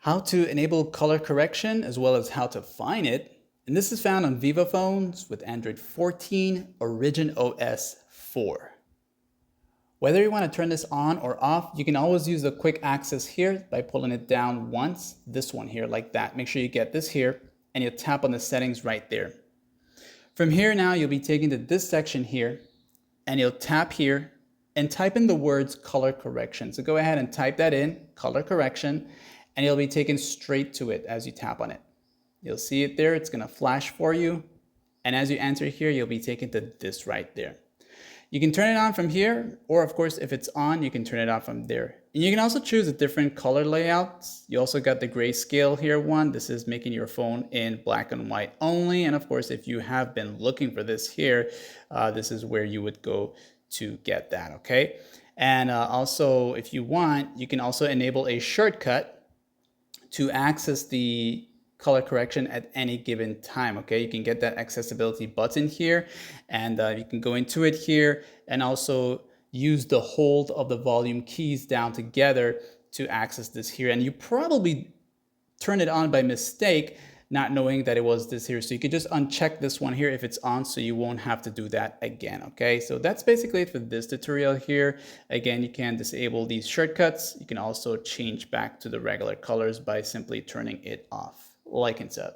how to enable color correction as well as how to find it. And this is found on Vivo phones with Android 14 Origin OS 4. Whether you want to turn this on or off, you can always use the quick access here by pulling it down once, this one here like that. Make sure you get this here and you'll tap on the settings right there. From here now, you'll be taken to this section here and you'll tap here and type in the words color correction. So go ahead and type that in, color correction, and you'll be taken straight to it as you tap on it. You'll see it there, it's gonna flash for you. And as you enter here, you'll be taken to this right there. You can turn it on from here, or of course, if it's on, you can turn it off from there. And you can also choose a different color layouts. You also got the grayscale here one. This is making your phone in black and white only. And of course, if you have been looking for this here, this is where you would go to get that, okay? And also, if you want, you can also enable a shortcut to access the color correction at any given time, okay? You can get that accessibility button here and you can go into it here and also use the hold of the volume keys down together to access this here. And you probably turn it on by mistake, not knowing that it was this here. So you could just uncheck this one here if it's on so you won't have to do that again, okay? So that's basically it for this tutorial here. Again, you can disable these shortcuts. You can also change back to the regular colors by simply turning it off, like and so.